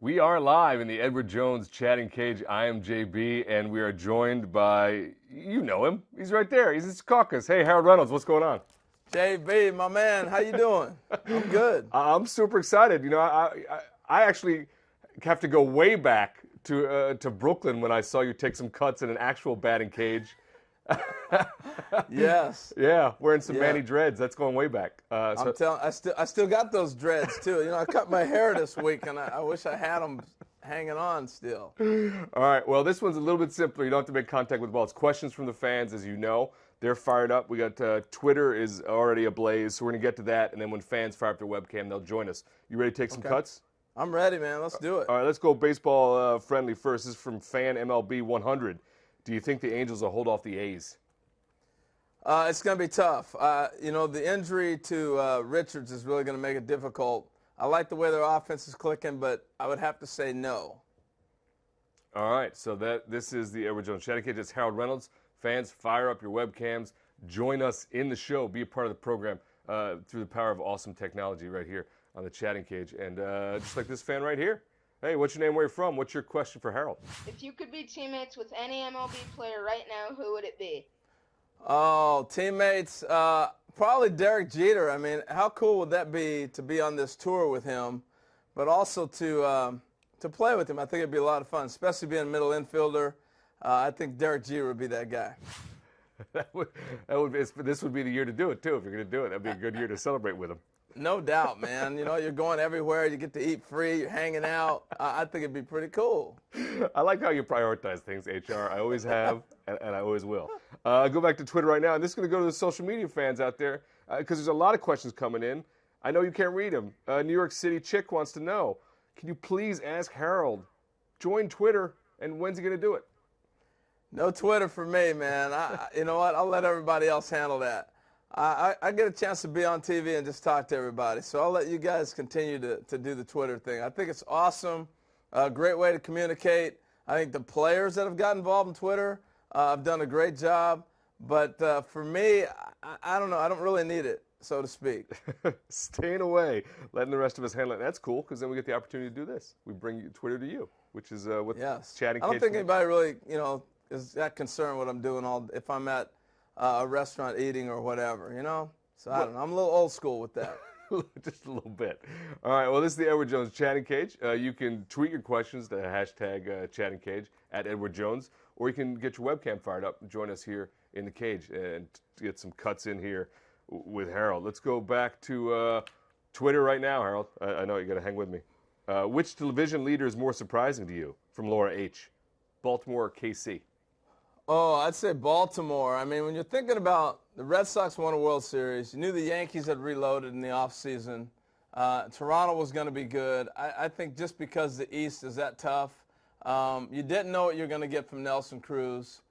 We are live in the Edward Jones chatting cage. I am JB, and we are joined by, you know him. He's right there. He's in Secaucus. Hey, Harold Reynolds, what's going on? JB, my man, how you doing? I'm good. I'm super excited. You know, I actually have to go way back to Brooklyn when I saw you take some cuts in an actual batting cage. Yes. Yeah, wearing some Yeah. Manny dreads. That's going way back. I'm telling. I still got those dreads too. You know, I cut my hair this week, and I wish I had them hanging on still. All right. Well, this one's a little bit simpler. You don't have to make contact with the ball. It's questions from the fans, as you know. They're fired up. We got Twitter is already ablaze, so we're gonna get to that. And then when fans fire up their webcam, they'll join us. You ready to take some cuts? I'm ready, man. Let's do it. All right. Let's go baseball friendly first. This is from Fan MLB 100. Do you think the Angels will hold off the A's? It's going to be tough. You know, the injury to Richards is really going to make it difficult. I like the way their offense is clicking, but I would have to say no. All right, so this is the Edward Jones Chatting Cage. It's Harold Reynolds. Fans, fire up your webcams. Join us in the show. Be a part of the program through the power of awesome technology right here on the Chatting Cage. And just like this fan right here. Hey, what's your name? Where you from? What's your question for Harold? If you could be teammates with any MLB player right now, who would it be? Oh, teammates, probably Derek Jeter. I mean, how cool would that be to be on this tour with him, but also to play with him? I think it'd be a lot of fun, especially being a middle infielder. I think Derek Jeter would be that guy. This would be the year to do it, too, if you're going to do it. That'd be a good year to celebrate with him. No doubt, man. You know, you're going everywhere. You get to eat free. You're hanging out. I think it'd be pretty cool. I like how you prioritize things, HR. I always have, and I always will. Go back to Twitter right now, and this is going to go to the social media fans out there because there's a lot of questions coming in. I know you can't read them. New York City Chick wants to know, can you please ask Harold, join Twitter, and when's he going to do it? No Twitter for me, man. You know what? I'll let everybody else handle that. I get a chance to be on TV and just talk to everybody. So I'll let you guys continue to do the Twitter thing. I think it's awesome, a great way to communicate. I think the players that have got involved in Twitter have done a great job. But for me, I don't know. I don't really need it, so to speak. Staying away, letting the rest of us handle it. That's cool because then we get the opportunity to do this. We bring Twitter to you, which is what Chatting Cage. I don't think anybody really, you know, is that concerned what I'm doing if I'm at a restaurant eating or whatever, you know? So I don't know. I'm a little old school with that. Just a little bit. All right, well, this is the Edward Jones Chatting Cage. You can tweet your questions to hashtag Chatting Cage at Edward Jones, or you can get your webcam fired up and join us here in the cage and get some cuts in here with Harold. Let's go back to Twitter right now, Harold. I know you got to hang with me. Which division leader is more surprising to you? From Laura H. Baltimore or KC? Oh, I'd say Baltimore. I mean, when you're thinking about the Red Sox won a World Series, you knew the Yankees had reloaded in the offseason. Toronto was going to be good. I think just because the East is that tough, you didn't know what you're going to get from Nelson Cruz,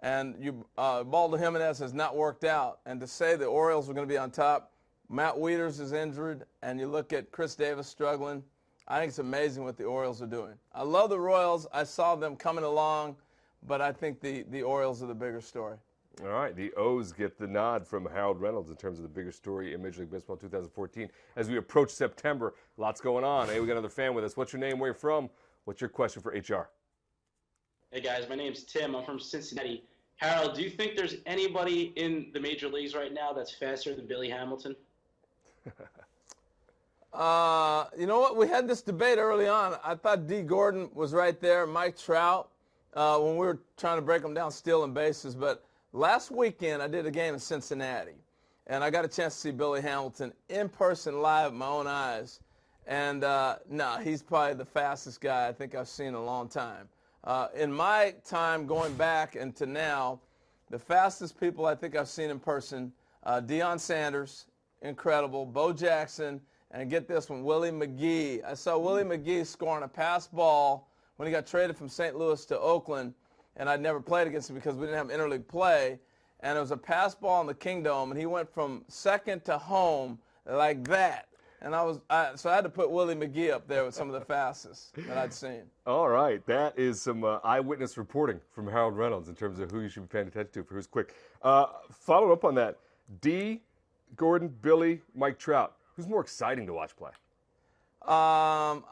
and Baldo Jimenez has not worked out. And to say the Orioles were going to be on top, Matt Wieters is injured, and you look at Chris Davis struggling. I think it's amazing what the Orioles are doing. I love the Royals. I saw them coming along. But I think the Orioles are the bigger story. All right, the O's get the nod from Harold Reynolds in terms of the bigger story in Major League Baseball 2014. As we approach September, lots going on. Hey, we got another fan with us. What's your name? Where you from? What's your question for HR? Hey, guys. My name's Tim. I'm from Cincinnati. Harold, do you think there's anybody in the major leagues right now that's faster than Billy Hamilton? You know what? We had this debate early on. I thought D. Gordon was right there, Mike Trout. When we were trying to break them down stealing bases. But last weekend I did a game in Cincinnati, and I got a chance to see Billy Hamilton in person live with my own eyes. And, he's probably the fastest guy I think I've seen in a long time. In my time going back and to now, the fastest people I think I've seen in person, Deion Sanders, incredible, Bo Jackson, and get this one, Willie McGee. I saw Willie McGee scoring a pass ball when he got traded from St. Louis to Oakland, and I'd never played against him because we didn't have interleague play, and it was a pass ball in the Kingdome, and he went from second to home like that. And so I had to put Willie McGee up there with some of the fastest that I'd seen. All right, that is some eyewitness reporting from Harold Reynolds in terms of who you should be paying attention to for who's quick. Follow up on that, D, Gordon, Billy, Mike Trout. Who's more exciting to watch play? Trout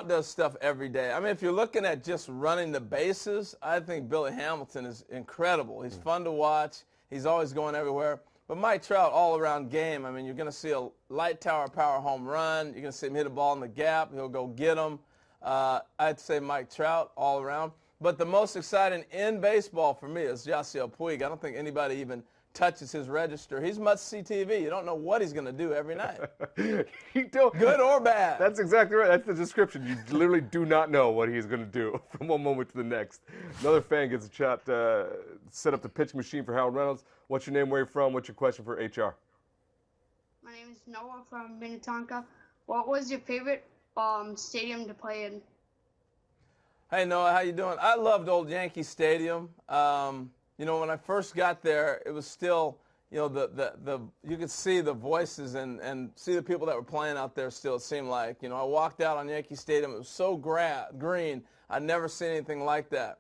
does stuff every day. I mean, if you're looking at just running the bases, I think Billy Hamilton is incredible. He's fun to watch. He's always going everywhere. But Mike Trout, all-around game, I mean, you're going to see a light tower power home run. You're going to see him hit a ball in the gap. He'll go get them. I'd say Mike Trout all around. But the most exciting in baseball for me is Yasiel Puig. I don't think anybody even touches his register. He's must-see TV. You don't know what he's going to do every night. You don't. Good or bad. That's exactly right. That's the description. You literally do not know what he's going to do from one moment to the next. Another fan gets a shot, set up the pitch machine for Harold Reynolds. What's your name, where you from? What's your question for HR? My name is Noah from Minnetonka. What was your favorite stadium to play in? Hey, Noah, how you doing? I loved old Yankee Stadium. When I first got there, it was still, you could see the voices and see the people that were playing out there still, it seemed like. I walked out on Yankee Stadium. It was so green. I'd never seen anything like that.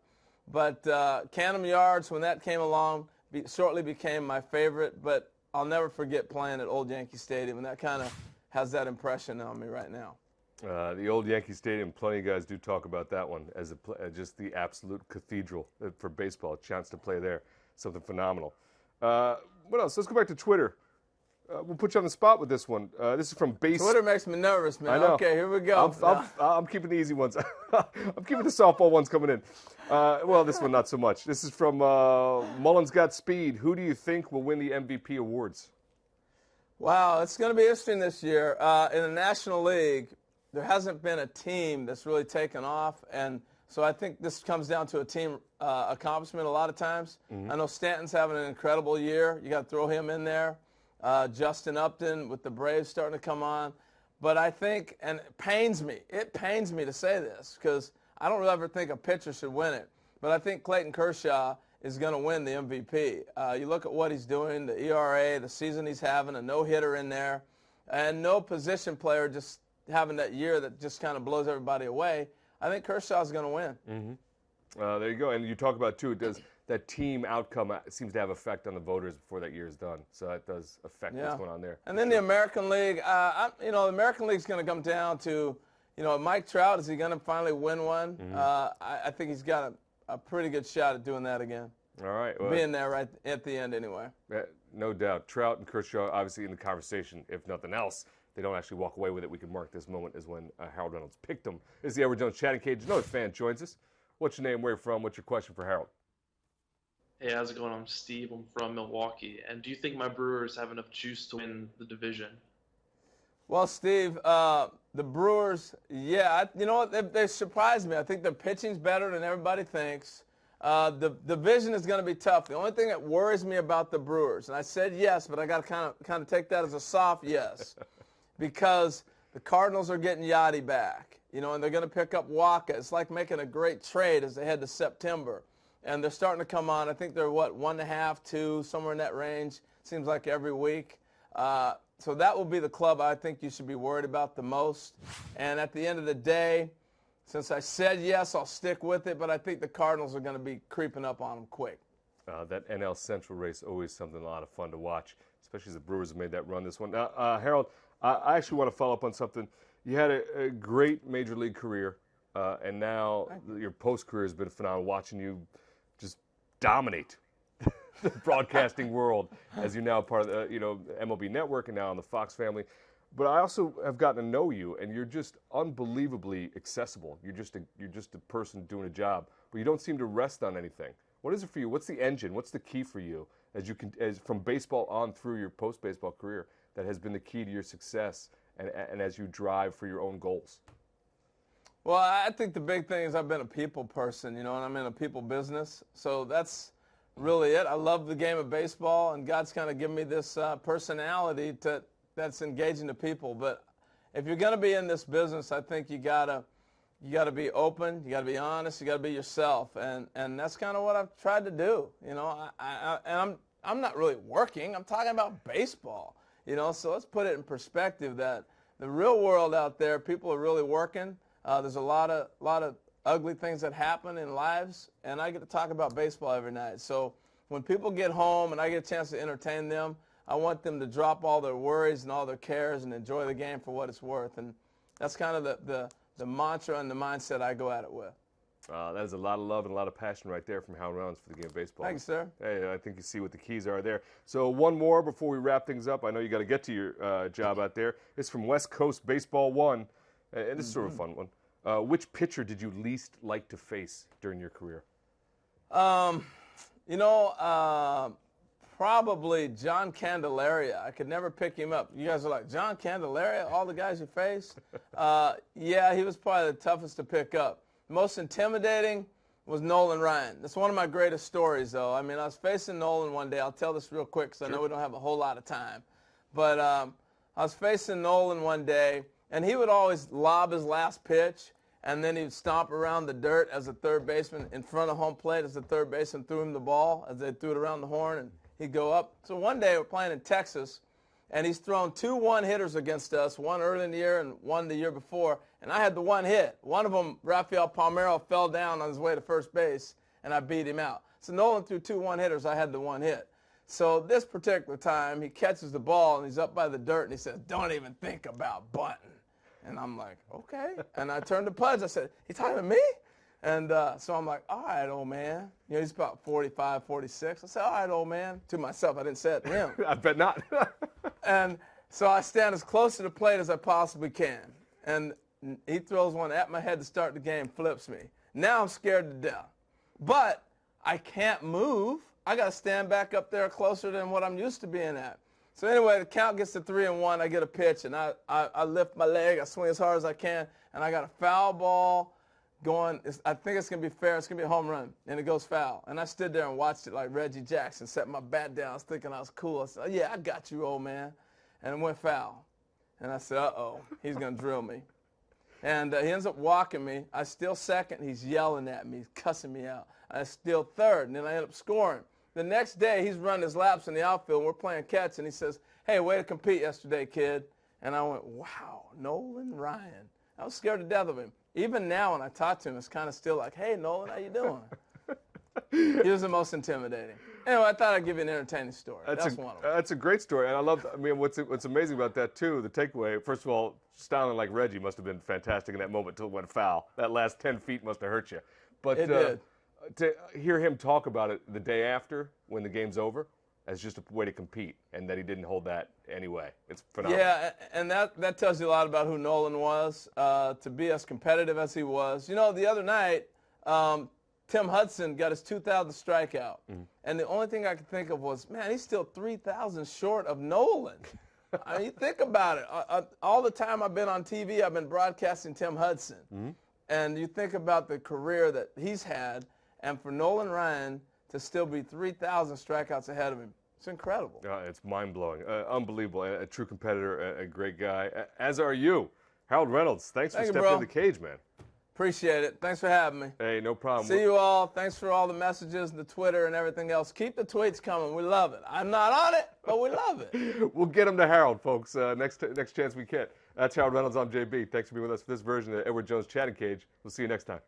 But Canham Yards, when that came along, shortly became my favorite. But I'll never forget playing at old Yankee Stadium, and that kind of has that impression on me right now. The old Yankee Stadium, plenty of guys do talk about that one as just the absolute cathedral for baseball. A chance to play there, something phenomenal. What else? Let's go back to Twitter. We'll put you on the spot with this one. This is from Base. Twitter makes me nervous, man. I know. Okay, here we go. I'm keeping the easy ones. I'm keeping the softball ones coming in. Well, this one not so much. This is from Mullins Got Speed. Who do you think will win the MVP awards? Wow, it's going to be interesting this year. In the National League, there hasn't been a team that's really taken off, and so I think this comes down to a team accomplishment a lot of times. Mm-hmm. I know Stanton's having an incredible year. You got to throw him in there. Justin Upton with the Braves starting to come on. But I think, and it pains me to say this because I don't ever think a pitcher should win it, but I think Clayton Kershaw is going to win the MVP. You look at what he's doing, the ERA, the season he's having, a no-hitter in there, and no position player just having that year that just kind of blows everybody away. I think Kershaw's going to win. Mm-hmm. There you go. And you talk about, too, that team outcome seems to have effect on the voters before that year is done. So that does affect what's going on there. And then the American League, the American League's going to come down to, Mike Trout, is he going to finally win one? Mm-hmm. I think he's got a pretty good shot at doing that again. All right. Well, being there right at the end anyway. No doubt. Trout and Kershaw obviously in the conversation, if nothing else. They don't actually walk away with it. We can mark this moment as when Harold Reynolds picked them. This is the Edward Jones Chatting Cage. Another fan joins us. What's your name? Where you from? What's your question for Harold? Hey, how's it going? I'm Steve. I'm from Milwaukee. And do you think my Brewers have enough juice to win the division? Well, Steve, the Brewers, you know what? They surprised me. I think their pitching's better than everybody thinks. The division is going to be tough. The only thing that worries me about the Brewers, and I said yes, but I got to kind of take that as a soft yes, because the Cardinals are getting Yachty back, and they're going to pick up Waka. It's like making a great trade as they head to September. And they're starting to come on. I think they're, 1.5, 2, somewhere in that range. Seems like every week. So that will be the club I think you should be worried about the most. And at the end of the day, since I said yes, I'll stick with it. But I think the Cardinals are going to be creeping up on them quick. That NL Central race always something a lot of fun to watch, especially as the Brewers have made that run this one. Now, Harold, I actually want to follow up on something. You had a great major league career, and now your post-career has been phenomenal, watching you just dominate the broadcasting world as you're now part of the MLB Network and now on the Fox family. But I also have gotten to know you, and you're just unbelievably accessible. You're just a person doing a job, but you don't seem to rest on anything. What is it for you? What's the engine? What's the key for you as from baseball on through your post-baseball career that has been the key to your success and as you drive for your own goals? Well, I think the big thing is I've been a people person, and I'm in a people business. So that's really it. I love the game of baseball, and God's kind of given me this personality that's engaging to people. But if you're going to be in this business, I think you gotta be open, you gotta be honest, you gotta be yourself, and that's kind of what I've tried to do. And I'm not really working. I'm talking about baseball. So let's put it in perspective that the real world out there, people are really working. There's a lot of ugly things that happen in lives, and I get to talk about baseball every night. So when people get home and I get a chance to entertain them, I want them to drop all their worries and all their cares and enjoy the game for what it's worth. And That's kind of the mantra and the mindset I go at it with. That is a lot of love and a lot of passion right there from Harold Reynolds for the game of baseball. Thanks, sir. Hey, I think you see what the keys are there. So one more before we wrap things up. I know you got to get to your job out there. It's from West Coast Baseball 1, and it's sort of a fun one. Which pitcher did you least like to face during your career? Probably John Candelaria. I could never pick him up. You guys are like, John Candelaria, all the guys you faced? Yeah, he was probably the toughest to pick up. Most intimidating was Nolan Ryan. That's one of my greatest stories, though. I mean, I was facing Nolan one day. I'll tell this real quick because I know we don't have a whole lot of time. But I was facing Nolan one day, and he would always lob his last pitch, and then he'd stomp around the dirt as a third baseman in front of home plate as the third baseman threw him the ball as they threw it around the horn, and he'd go up. So one day we're playing in Texas, and he's thrown 2 one-hitters against us, one early in the year and one the year before, and I had the one hit. One of them, Rafael Palmeiro, fell down on his way to first base, and I beat him out. So Nolan threw 2 one-hitters, I had the one hit. So this particular time, he catches the ball, and he's up by the dirt, and he says, "Don't even think about bunting." And I'm like, okay. And I turned to Pudge. I said, "He talking to me?" And so I'm like, "All right, old man." You know, he's about 45, 46. I said, "All right, old man," to myself. I didn't say it to him. I bet not. And so I stand as close to the plate as I possibly can. And he throws one at my head to start the game, flips me. Now I'm scared to death. But I can't move. I got to stand back up there closer than what I'm used to being at. So anyway, the count gets to 3-1. I get a pitch, and I lift my leg. I swing as hard as I can, and I got a foul ball going. I think it's going to be fair. It's going to be a home run, and it goes foul. And I stood there and watched it like Reggie Jackson, set my bat down. I was thinking I was cool. I said, "Yeah, I got you, old man." And it went foul. And I said, "Uh-oh, he's going to drill me." And he ends up walking me. I steal second. He's yelling at me. He's cussing me out. I steal third, and then I end up scoring. The next day, he's running his laps in the outfield, and we're playing catch, and he says, "Hey, way to compete yesterday, kid." And I went, wow, Nolan Ryan. I was scared to death of him. Even now, when I talk to him, it's kind of still like, "Hey, Nolan, how you doing?" He was the most intimidating. Anyway, I thought I'd give you an entertaining story. That's one of them. That's a great story, and I mean, what's amazing about that, too, the takeaway, first of all, styling like Reggie must have been fantastic in that moment until it went foul. That last 10 feet must have hurt you. But It did. To hear him talk about it the day after, when the game's over, as just a way to compete, and that he didn't hold that anyway. It's phenomenal. Yeah, and that tells you a lot about who Nolan was, to be as competitive as he was. You know, the other night, Tim Hudson got his 2,000th strikeout, and the only thing I could think of was, man, he's still 3,000 short of Nolan. I mean, you think about it. All the time I've been on TV, I've been broadcasting Tim Hudson. And you think about the career that he's had, and for Nolan Ryan to still be 3,000 strikeouts ahead of him, it's incredible. It's mind-blowing, unbelievable, a true competitor, a great guy, as are you. Harold Reynolds, thanks for stepping in the cage, man. Appreciate it. Thanks for having me. Hey, no problem. See you all. Thanks for all the messages, the Twitter, and everything else. Keep the tweets coming. We love it. I'm not on it, but we love it. We'll get them to Harold, folks, next chance we can. That's Harold Reynolds. I'm JB. Thanks for being with us for this version of Edward Jones Chatting Cage. We'll see you next time.